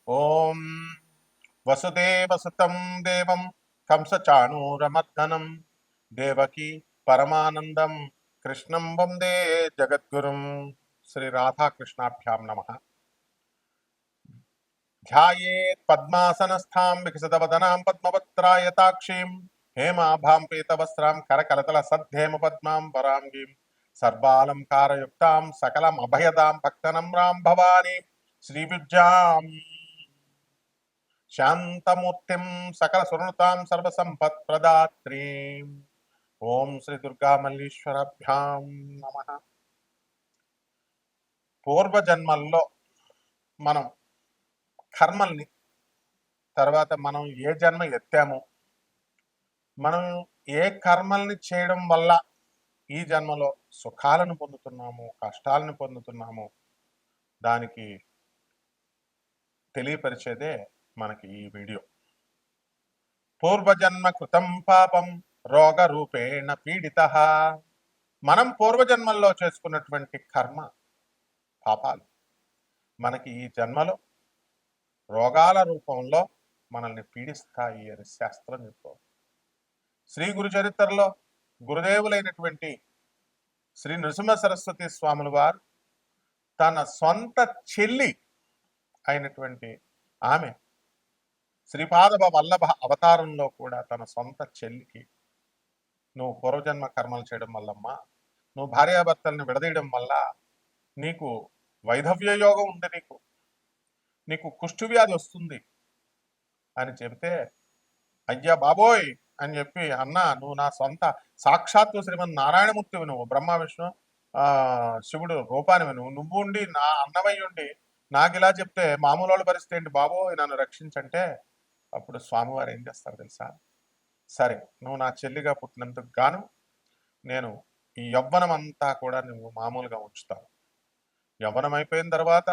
ఓం వసుదేవసుతం దేవం కంసచాణూరమర్దనం దేవకి పరమానందం కృష్ణం వందే జగద్గురుం. శ్రీ రాధాకృష్ణాభ్యాం నమః. ధ్యాయేత్ పద్మాసనస్థాం వికసితవదనాం పద్మపత్రాయతాక్షీం హేమాభాం పీతవస్త్రాం కరకలతల సద్ధేమ పద్మాం వరాంగీం సర్వాలంకారయుక్తాం సకలమభయదాం భక్తనమ్రాం భవానీ శ్రీవిద్యాం శాంతమూర్తిం సకల సునృతాం సర్వసంపత్ప్రదాత్రీం. ఓం శ్రీ దుర్గా మల్లీశ్వరాభ్యాం నమః. పూర్వజన్మల్లో మనం కర్మల్ని, తర్వాత మనం ఏ జన్మ ఎత్తాము, మనం ఏ కర్మల్ని చేయడం వల్ల ఈ జన్మలో సుఖాలను పొందుతున్నాము, కష్టాలను పొందుతున్నాము, దానికి తెలియపరిచేదే మనకి ఈ వీడియో. పూర్వజన్మ కృతం పాపం రోగ రూపేణ పీడిత. మనం పూర్వజన్మల్లో చేసుకున్నటువంటి కర్మ పాపాలు మనకి ఈ జన్మలో రోగాల రూపంలో మనల్ని పీడిస్తాయి అని శాస్త్రం చెప్తాం. శ్రీ గురు చరిత్రలో గురుదేవులైనటువంటి శ్రీ నృసింహ సరస్వతి స్వాముల వారు తన సొంత చెల్లి అయినటువంటి ఆమె శ్రీపాద వల్లభ అవతారంలో కూడా తన సొంత చెల్లికి, నువ్వు పూర్వజన్మ కర్మలు చేయడం వల్లమ్మా, నువ్వు భార్యాభర్తల్ని విడదీయడం వల్ల నీకు వైధవ్య యోగం ఉంది, నీకు కుష్టు వ్యాధి వస్తుంది అని చెబితే, అయ్యా బాబోయ్ అని చెప్పి, అన్న నువ్వు నా సొంత సాక్షాత్తు శ్రీమన్ నారాయణమూర్తివి, నువ్వు బ్రహ్మ విష్ణు శివుడు రూపానివి, నువ్వు ఉండి నా అన్నమయ్య ఉండి నాకు ఇలా చెప్తే మామూలు వాళ్ళ పరిస్థితి ఏంటి బాబోయ్, నన్ను రక్షించంటే అప్పుడు స్వామివారు ఏం చేస్తారు తెలుసా? సరే, నువ్వు నా చెల్లిగా పుట్టినందుకు గాను నేను ఈ యవ్వనం అంతా కూడా నువ్వు మామూలుగా ఉంచుతావు. యవ్వనం అయిపోయిన తర్వాత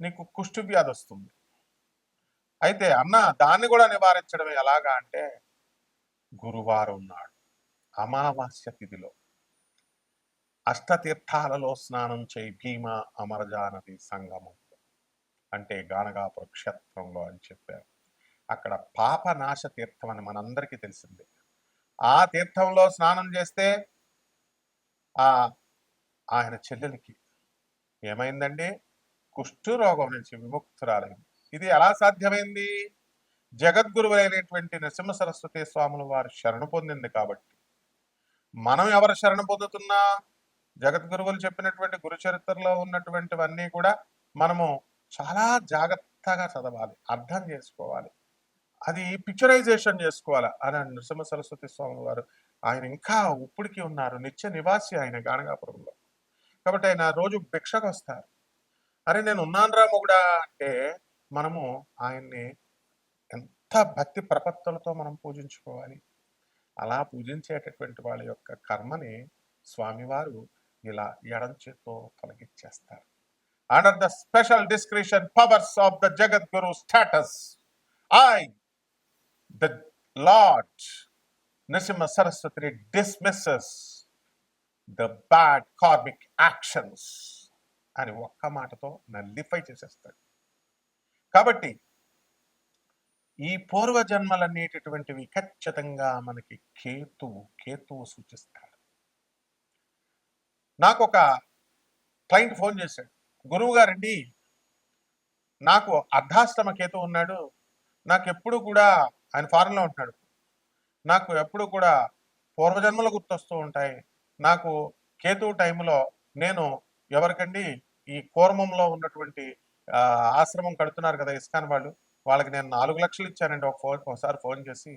నీకు కుష్టు వ్యాధి వస్తుంది. అయితే అన్న దాన్ని కూడా నివారించడం ఎలాగా అంటే, గురువారం నాడు అమావాస్య తిథిలో అష్టతీర్థాలలో స్నానం చేయి భీమ అమరజానది సంగమం, అంటే గానగాపుర క్షేత్రంలో అని చెప్పారు. అక్కడ పాపనాశ తీర్థం అని మనందరికీ తెలిసిందే. ఆ తీర్థంలో స్నానం చేస్తే ఆయన చెల్లెలికి ఏమైందండి? కుష్ఠు రోగం నుంచి విముక్తురాలైంది. ఇది ఎలా సాధ్యమైంది? జగద్గురువైనటువంటి నరసింహ సరస్వతి స్వాముల వారు శరణు పొందింది కాబట్టి. మనం ఎవరు శరణు పొందుతున్నా? జగద్గురువులు చెప్పినటువంటి గురు చరిత్రలో ఉన్నటువంటివన్నీ కూడా మనము చాలా జాగ్రత్తగా చదవాలి, అర్థం చేసుకోవాలి, అది పిక్చరైజేషన్ చేసుకోవాలి. అని నృసింహ సరస్వతి స్వామి వారు ఆయన ఇంకా ఉప్పుడికి ఉన్నారు, నిత్య నివాసి ఆయన గానగాపురంలో. కాబట్టి ఆయన రోజు భిక్షకు వస్తారు. అరే నేను ఉన్నానురా మొగుడా అంటే మనము ఆయన్ని ఎంత భక్తి ప్రపత్తులతో మనం పూజించుకోవాలి. అలా పూజించేటటువంటి వాళ్ళ యొక్క కర్మని స్వామివారు ఇలా ఎడం చేత్తో తొలగించేస్తారు. Under the special discretion powers of the Jagadguru status, I, the Lord Nrsimha Saraswati dismisses the bad karmic actions అని ఒక్క మాటతో నల్లిఫై చేసేస్తాడు. కాబట్టి ఈ పూర్వజన్మలనేటటువంటివి ఖచ్చితంగా మనకి కేతువు సూచిస్తాడు. నాకు ఒక క్లయింట్ ఫోన్ చేశాడు, గురువు గారండి నాకు అర్ధాష్టమ కేతు ఉన్నాడు, నాకు ఎప్పుడు కూడా, ఆయన ఫారెన్లో ఉంటున్నాడు, నాకు ఎప్పుడు కూడా పూర్వజన్మలు గుర్తొస్తూ ఉంటాయి. నాకు కేతు టైంలో నేను ఎవరికండి ఈ కూర్మంలో ఉన్నటువంటి ఆశ్రమం కడుతున్నారు కదా ఇస్కాన్ వాళ్ళు, వాళ్ళకి నేను 4 లక్షలు ఇచ్చానండి ఒకసారి ఫోన్ చేసి,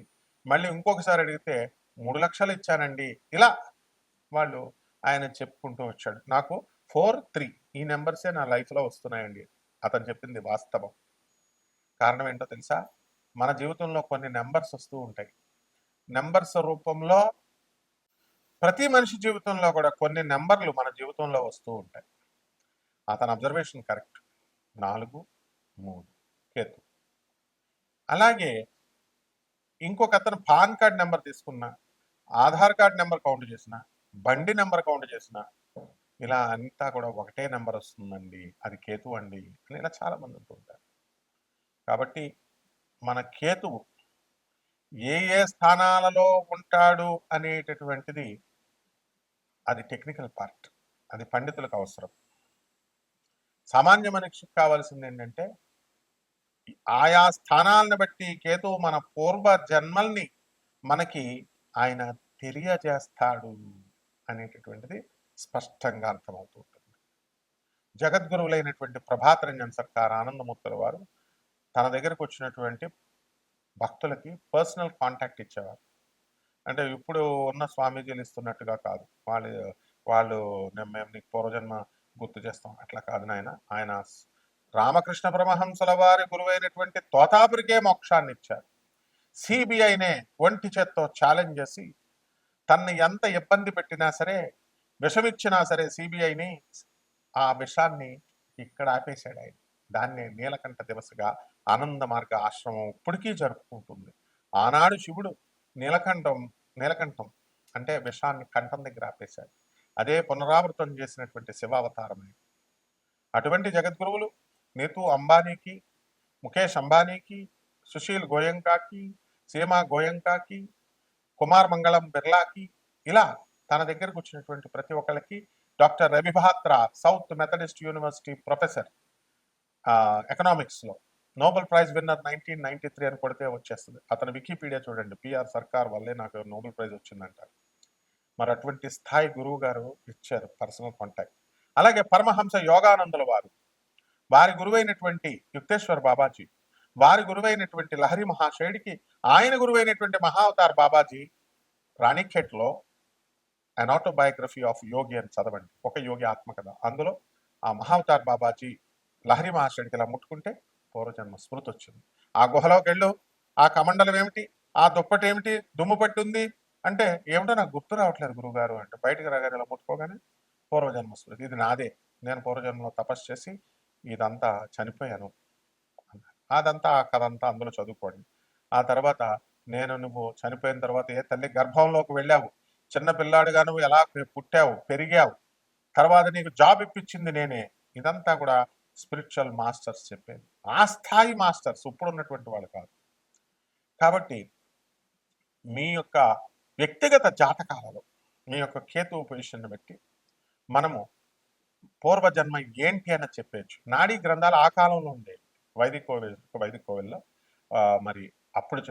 మళ్ళీ ఇంకొకసారి అడిగితే 3 లక్షలు ఇచ్చానండి. ఇలా వాళ్ళు ఆయన చెప్పుకుంటూ వచ్చాడు. నాకు 4-3 ఈ నెంబర్సే నా లైఫ్లో వస్తున్నాయండి. అతను చెప్పింది వాస్తవం. కారణం ఏంటో తెలుసా? మన జీవితంలో కొన్ని నెంబర్స్ వస్తూ ఉంటాయి. నెంబర్స్ రూపంలో ప్రతి మనిషి జీవితంలో కూడా కొన్ని నెంబర్లు మన జీవితంలో వస్తూ ఉంటాయి. అతని అబ్జర్వేషన్ కరెక్ట్. 4-3 కేతు. అలాగే ఇంకొక అతను పాన్ కార్డ్ నెంబర్ తీసుకున్నా, ఆధార్ కార్డ్ నెంబర్ కౌంట్ చేసిన, బండి నెంబర్ కౌంట్ చేసిన, ఇలా అంతా కూడా ఒకటే నెంబర్ వస్తుందండి, అది కేతు అండి అని ఇలా చాలా మంది అంటూ ఉంటారు. కాబట్టి మన కేతువు ఏ ఏ స్థానాలలో ఉంటాడు అనేటటువంటిది అది టెక్నికల్ పార్ట్, అది పండితులకు అవసరం. సామాన్య మనిషికి కావాల్సింది ఏంటంటే ఆయా స్థానాలను బట్టి కేతువు మన పూర్వ జన్మల్ని మనకి ఆయన తెలియజేస్తాడు అనేటటువంటిది స్పష్టంగా అర్థమవుతూ ఉంటుంది. జగద్గురువులైనటువంటి ప్రభాత రంజన్ సర్కార్ ఆనందమూర్తుల వారు తన దగ్గరకు వచ్చినటువంటి భక్తులకి పర్సనల్ కాంటాక్ట్ ఇచ్చేవారు. అంటే ఇప్పుడు ఉన్న స్వామీజీలు ఇస్తున్నట్టుగా కాదు. వాళ్ళు మేము నీకు పూర్వజన్మ గుర్తు చేస్తాం అట్లా కాదు నాయన. ఆయన రామకృష్ణ పరమహంసల వారి గురువైనటువంటి తోతాపురికే మోక్షాన్ని ఇచ్చారు. సిబిఐనే ఒంటి చేత్తో ఛాలెంజ్ చేసి తన్ని ఎంత ఇబ్బంది పెట్టినా సరే, విషమిచ్చినా సరే సిబిఐని, ఆ విషాన్ని ఇక్కడ ఆపేశాడు ఆయన. దాన్ని నీలకంఠ దివసగా ఆనంద మార్గ ఆశ్రమం ఇప్పటికీ జరుపుకుంటుంది. ఆనాడు శివుడు నీలకంఠం అంటే విషాన్ని కంఠం దగ్గర ఆపేశాడు. అదే పునరావృతం చేసినటువంటి శివావతారమే. అటువంటి జగద్గురువులు నీతూ అంబానీకి, ముఖేష్ అంబానీకి, సుశీల్ గోయంకాకి, సీమా గోయంకాకి, కుమార్ మంగళం బిర్లాకి, ఇలా తన దగ్గరకు వచ్చినటువంటి ప్రతి ఒక్కరికి doctor Ravi Batra South Methodist University professor, ఎకనామిక్స్లో నోబెల్ ప్రైజ్ విన్నర్ 1993 అని కొడితే వచ్చేస్తుంది. అతను వికీపీడియా చూడండి, పిఆర్ సర్కార్ వల్లే నాకు నోబెల్ ప్రైజ్ వచ్చిందంటారు. మరి అటువంటి స్థాయి గురువు గారు ఇచ్చారు పర్సనల్ కాంటాక్ట్. అలాగే పరమహంస యోగానందుల వారి గురువైనటువంటి యుక్తేశ్వర్ బాబాజీ, వారి గురువైనటువంటి లహరి మహాశయుడికి ఆయన గురువైనటువంటి మహావతార్ బాబాజీ రాణిఖేట్లో అన్ ఆటోబయోగ్రఫీ ఆఫ్ యోగి అని చదవండి, ఒక యోగి ఆత్మకథ. అందులో ఆ మహావతార్ బాబాజీ లహరి మహాశయుడికి ఇలా ముట్టుకుంటే పూర్వజన్మ స్మృతి వచ్చింది. ఆ గుహలోకి వెళ్ళు, ఆ కమండలం ఏమిటి, ఆ దుప్పటి ఏమిటి, దుమ్ము పట్టి ఉంది అంటే ఏమిటో నాకు గుర్తు రావట్లేదు గురువుగారు అంటే, బయటకు రాగానే ఇలా ముట్టుకోగానే పూర్వజన్మ స్మృతి, ఇది నాదే, నేను పూర్వజన్మలో తపస్సు చేసి ఇదంతా చనిపోయాను అన్నారు. అదంతా ఆ కథ అంతా అందులో చదువుకోండి. ఆ తర్వాత నువ్వు చనిపోయిన తర్వాత ఏ తల్లి గర్భంలోకి వెళ్ళావు, చిన్న పిల్లాడుగా నువ్వు ఎలా పుట్టావు, పెరిగావు, తర్వాత నీకు జాబ్ ఇప్పించింది నేనే, ఇదంతా కూడా స్పిరిచువల్ మాస్టర్స్ చెప్పేది. ఆ స్థాయి మాస్టర్స్ ఇప్పుడు ఉన్నటువంటి వాళ్ళు కాదు. కాబట్టి మీ యొక్క వ్యక్తిగత జాతకాలలో మీ యొక్క కేతువు పొజిషన్ బట్టి మనము పూర్వజన్మ ఏంటి అని చెప్పచ్చు. నాడీ గ్రంథాలు ఆ కాలంలో ఉండేవి వైదిక కోవిల్లో. మరి అప్పుడు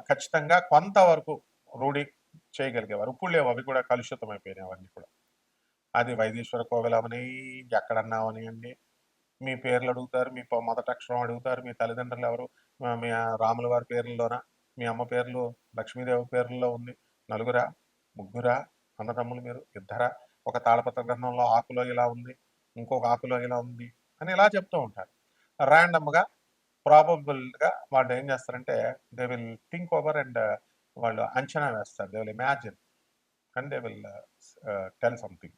ఖచ్చితంగా కొంతవరకు రూఢి చేయగలిగేవారు. ఇప్పుడు లేవు, అవి కూడా కలుషితం అయిపోయినాయి అవన్నీ కూడా. అది వైదీశ్వర కోవిల్ అవని, ఎక్కడన్నా అవనియండి, మీ పేర్లు అడుగుతారు, మీ మొదటి అక్షరం అడుగుతారు, మీ తల్లిదండ్రులు ఎవరు, మీ రాముల వారి పేర్లలోన, మీ అమ్మ పేర్లు లక్ష్మీదేవి పేర్లలో ఉంది, నలుగురా, ముగ్గురా, అన్నదమ్ములు మీరు, ఇద్దరా, ఒక తాళపత్ర గ్రంథంలో ఆకులో ఇలా ఉంది, ఇంకొక ఆకులో ఇలా ఉంది అని ఇలా చెప్తూ ఉంటారు. ర్యాండమ్గా ప్రాబబుల్గా వాళ్ళు ఏం చేస్తారంటే they will think over and వాళ్ళు అంచనా వేస్తారు, they will imagine and they will tell something.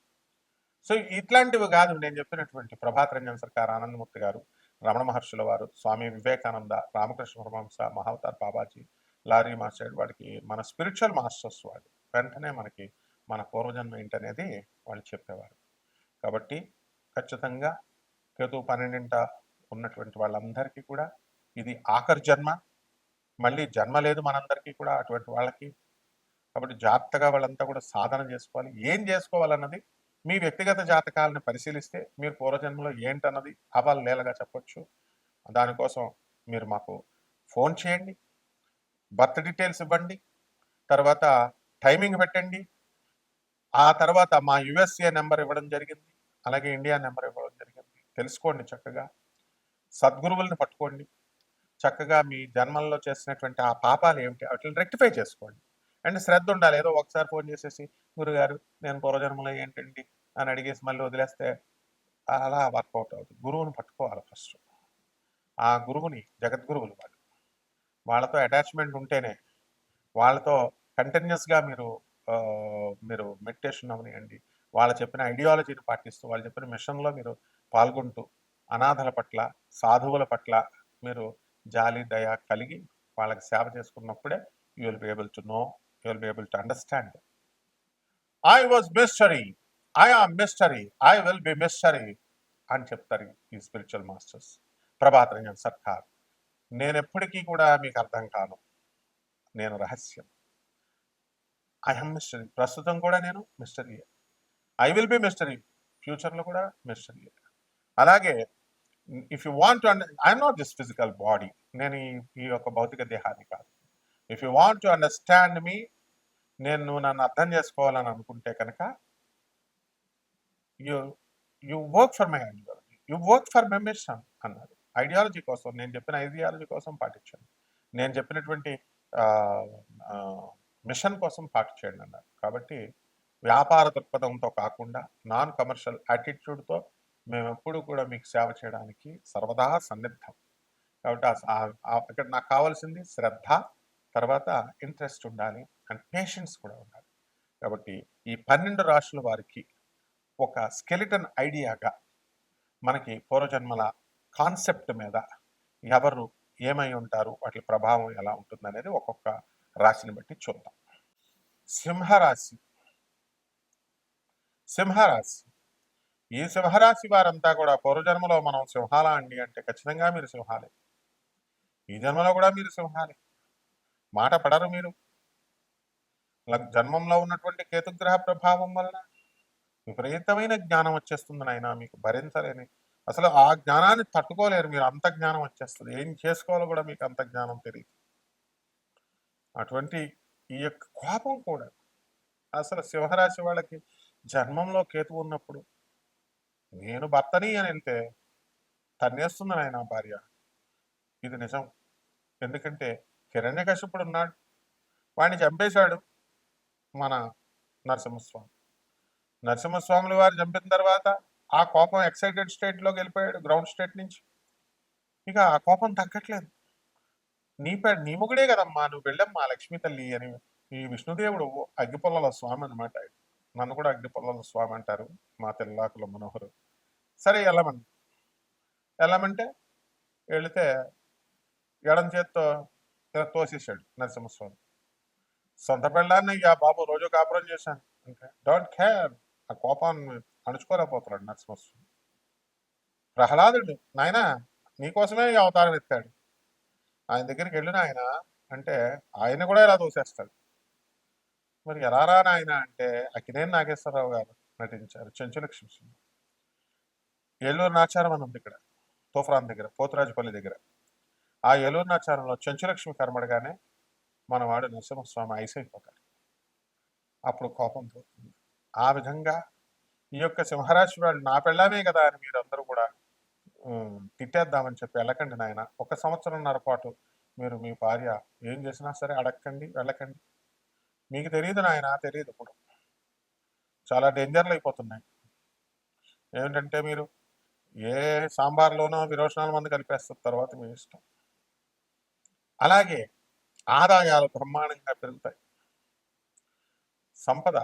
So ఇట్లాంటివి కాదు నేను చెప్పినటువంటి ప్రభాత రంజన్ సర్కార్ ఆనందమూర్తి గారు, రమణ మహర్షుల వారు, స్వామి వివేకానంద, రామకృష్ణ పరమహంస, మహావతార్ బాబాజీ, లారీ మాస్టర్, వాడికి మన స్పిరిచువల్ మాస్టర్స్ వాళ్ళు వెంటనే మనకి మన పూర్వజన్మ ఏంటనేది వాళ్ళు చెప్పేవారు. కాబట్టి ఖచ్చితంగా కేతు 12 ఉన్నటువంటి వాళ్ళందరికీ కూడా ఇది ఆఖరి జన్మ, మళ్ళీ జన్మ లేదు మనందరికీ కూడా అటువంటి వాళ్ళకి. కాబట్టి జాగ్రత్తగా వాళ్ళంతా కూడా సాధన చేసుకోవాలి. ఏం చేసుకోవాలన్నది మీ వ్యక్తిగత జాతకాలను పరిశీలిస్తే మీరు పూర్వజన్మలో ఏంటన్నది అవలీలగా చెప్పొచ్చు. దానికోసం మీరు మాకు ఫోన్ చేయండి, బర్త్ డీటెయిల్స్ ఇవ్వండి, తర్వాత టైమింగ్ పెట్టండి. ఆ తర్వాత మా యుఎస్ఏ నెంబర్ ఇవ్వడం జరిగింది, అలాగే ఇండియా నెంబర్ ఇవ్వడం జరిగింది. తెలుసుకోండి చక్కగా, సద్గురువుల్ని పట్టుకోండి, చక్కగా మీ జన్మల్లో చేసినటువంటి ఆ పాపాలు ఏమిటి వాటిని రెక్టిఫై చేసుకోండి. అండ్ శ్రద్ధ ఉండాలి. ఏదో ఒకసారి ఫోన్ చేసేసి గురుగారు నేను పూర్వజన్మలో ఏంటండి అని అడిగేసి మళ్ళీ వదిలేస్తే అలా వర్కౌట్ అవుతుంది. గురువుని పట్టుకోవాలి ఫస్ట్. ఆ గురువుని, జగద్గురువులు వాళ్ళతో అటాచ్మెంట్ ఉంటేనే, వాళ్ళతో కంటిన్యూస్గా మీరు మెడిటేషన్ అవనియండి, వాళ్ళు చెప్పిన ఐడియాలజీని పాటిస్తూ, వాళ్ళు చెప్పిన మిషన్లో మీరు పాల్గొంటూ, అనాథల పట్ల, సాధువుల పట్ల మీరు జాలి దయ కలిగి వాళ్ళకి సేవ చేసుకున్నప్పుడే you will be able to know, you will be able to understand. I was mystery, I am mystery, I will be mystery అని చెప్తారు ఈ స్పిరిచువల్ మాస్టర్స్. ప్రభాత్ రంజన్ సర్కార్. నేనెప్పటికీ కూడా మీకు అర్థం కాను. నేను రహస్యం. I am mystery. ప్రస్తుతం కూడా నేను మిస్టరీయే. I will be mystery. ఫ్యూచర్‌లో కూడా మిస్టరీయే. అలాగే if you want to I'm not this physical body. నేను ఈ యొక్క భౌతిక దేహాన్ని కాదు. If you want to understand me, నువ్వు నన్ను అర్థం చేసుకోవాలని అనుకుంటే కనుక you you work for my ideology. You work for my mission అన్నారు. ఐడియాలజీ కోసం, నేను చెప్పిన ఐడియాలజీ కోసం పాటించండి. నేను చెప్పినటువంటి మిషన్ కోసం పాటు చేయండి అన్నారు. కాబట్టి వ్యాపార దృక్పథంతో కాకుండా నాన్ కమర్షియల్ యాటిట్యూడ్తో మేము ఎప్పుడు కూడా మీకు సేవ చేయడానికి సర్వదా సన్నిద్ధం. కాబట్టి అక్కడ నాకు కావాల్సింది శ్రద్ధ, తర్వాత ఇంట్రెస్ట్ ఉండాలి, అండ్ పేషెన్స్ కూడా ఉండాలి. కాబట్టి ఈ 12 రాశుల వారికి ఒక స్కెలిటన్ ఐడియాగా మనకి పూర్వజన్మల కాన్సెప్ట్ మీద ఎవరు ఏమై ఉంటారు, వాటి ప్రభావం ఎలా ఉంటుంది అనేది ఒక్కొక్క రాశిని బట్టి చూద్దాం. సింహరాశి. సింహరాశి, ఈ సింహరాశి వారంతా కూడా పూర్వజన్మలో మనం సింహాలా అండి అంటే ఖచ్చితంగా మీరు సింహాలే. ఈ జన్మలో కూడా మీరు సింహాలే. మాట పడరు మీరు. జన్మంలో ఉన్నటువంటి కేతుగ్రహ ప్రభావం వలన విపరీతమైన జ్ఞానం వచ్చేస్తుంది నాయన, మీకు భరించలేని, అసలు ఆ జ్ఞానాన్ని తట్టుకోలేరు మీరు. అంత జ్ఞానం వచ్చేస్తుంది. ఏం చేసుకోవాలో కూడా మీకు అంత జ్ఞానం తెలియదు. అటువంటి ఈ యొక్క కోపం కూడా అసలు సింహరాశి వాళ్ళకి జన్మంలో కేతు ఉన్నప్పుడు నేను భర్తని అని వెళ్తే తన్నేస్తుంది ఆయన భార్య. ఇది నిజం. ఎందుకంటే హిరణ్యకశిపుడు ఉన్నాడు, వాడిని చంపేశాడు మన నరసింహస్వామి. నరసింహస్వాములు వారు చంపిన తర్వాత ఆ కోపం ఎక్సైటెడ్ స్టేట్లోకి వెళ్ళిపోయాడు, గ్రౌండ్ స్టేట్ నుంచి. ఇక ఆ కోపం తగ్గట్లేదు. నీ మొగుడే కదమ్మా, నువ్వు వెళ్ళమ్మా లక్ష్మీ తల్లి అని. ఈ విష్ణుదేవుడు అగ్గిపొల్లల స్వామి అనమాట. నన్ను కూడా అగ్గిపొల్లల స్వామి అంటారు మా తెల్లాకుల మనోహరు. సరే వెళ్ళమంటే వెళితే ఎడం చేత్తో తోసేసాడు నరసింహస్వామి. సొంత పెళ్ళాన్ని ఆ బాబు రోజు కాపురం చేశాను అంటే డోంట్ కేర్. ఆ కోపాన్ని అణుచుకోలేకపోతున్నాడు నరసింహస్వామి. ప్రహ్లాదుడు, నాయన నీకోసమే ఈ అవతారం ఎత్తాడు, ఆయన దగ్గరికి వెళ్ళిన ఆయన అంటే ఆయన కూడా ఇలా తోసేస్తాడు. మరి ఎలా రా నాయన అంటే అక్కినేని నాగేశ్వరరావు గారు నటించారు చెంచులక్ష్మి సినిమా. ఏలూరు నాచారం అని ఉంది ఇక్కడ తోఫ్రాన్ దగ్గర, పోతురాజుపల్లి దగ్గర. ఆ ఏలూరు నాచారంలో చెంచులక్ష్మి కనబడగానే మనవాడు నరసింహస్వామి ఐస్ అయిపోతాడు. అప్పుడు కోపం పోతుంది. ఆ విధంగా ఈ యొక్క సింహరాశి వాళ్ళు నా పెళ్ళామే కదా అని మీరందరూ కూడా తిట్టేద్దామని చెప్పి వెళ్ళకండి నాయన. 1 సంవత్సరంన్నర పాటు మీరు మీ భార్య ఏం చేసినా సరే అడగకండి, వెళ్ళకండి. మీకు తెలియదు నాయన, తెలియదు. ఇప్పుడు చాలా డేంజర్లు అయిపోతున్నాయి. ఏమిటంటే మీరు ఏ సాంబార్లోనో విరోచనాల మంది కలిపేస్తారు, తర్వాత మీ ఇష్టం. అలాగే ఆదాయాలు బ్రహ్మాండంగా పెరుగుతాయి. సంపద,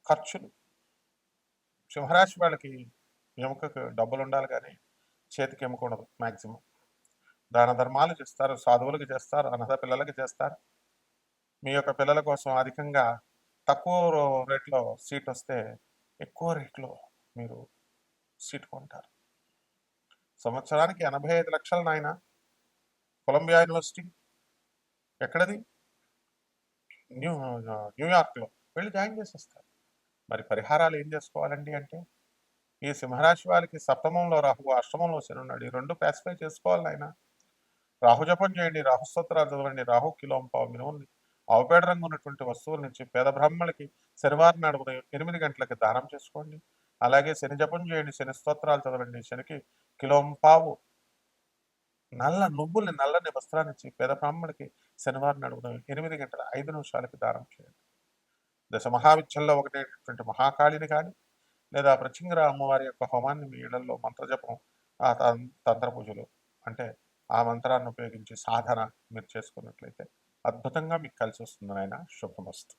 ఖర్చులు. సింహరాశి వాళ్ళకి ఎముకకు డబ్బులు ఉండాలి కానీ చేతికి ఎముక ఉండదు మ్యాక్సిమం. దాన ధర్మాలు చేస్తారు, సాధువులకి చేస్తారు, అనాథ పిల్లలకి చేస్తారు. మీ యొక్క పిల్లల కోసం అధికంగా తక్కువ రేట్లో సీట్ వస్తే ఎక్కువ రేట్లో మీరు సీట్ కొంటారు. సంవత్సరానికి 85 లక్షలు నాయన. కొలంబియా యూనివర్సిటీ ఎక్కడది? న్యూయార్క్లో వెళ్ళి జాయిన్ చేసేస్తారు. మరి పరిహారాలు ఏం చేసుకోవాలండి అంటే ఈ సింహరాశి వారికి సప్తమంలో రాహు, అష్టమంలో శని ఉన్నాడు. ఈ 2 పాసిఫై చేసుకోవాలి ఆయన. రాహు జపం చేయండి, రాహు స్తోత్రాలు చదవండి. రాహు కిలోంపావు మినుముల్ని ఆవుపేడ రంగు ఉన్నటువంటి వస్తువుల నుంచి పేద బ్రాహ్మణులకి శనివారం నాడు ఉదయం 8 గంటలకి దానం చేసుకోండి. అలాగే శని జపం చేయండి, శని స్తోత్రాలు చదవండి. శనికి కిలోంపావు నల్ల నువ్వుల్ని, నల్లని వస్త్రాన్నిచ్చి పేద బ్రాహ్మణుడికి శనివారం నాడు ఉదయం 8 గంటల 5 నిమిషాలకి దానం చేయండి. దశ మహావిద్యల్లో ఒకటేటువంటి మహాకాళిని కానీ లేదా ప్రచింగర అమ్మవారి యొక్క హోమాన్ని మీ ఇళ్లలో మంత్రజపం, ఆ తంత్ర పూజలు అంటే ఆ మంత్రాన్ని ఉపయోగించి సాధన మీరు చేసుకున్నట్లయితే అద్భుతంగా మీకు కలిసి వస్తుంది నాయన. శుభమస్తు.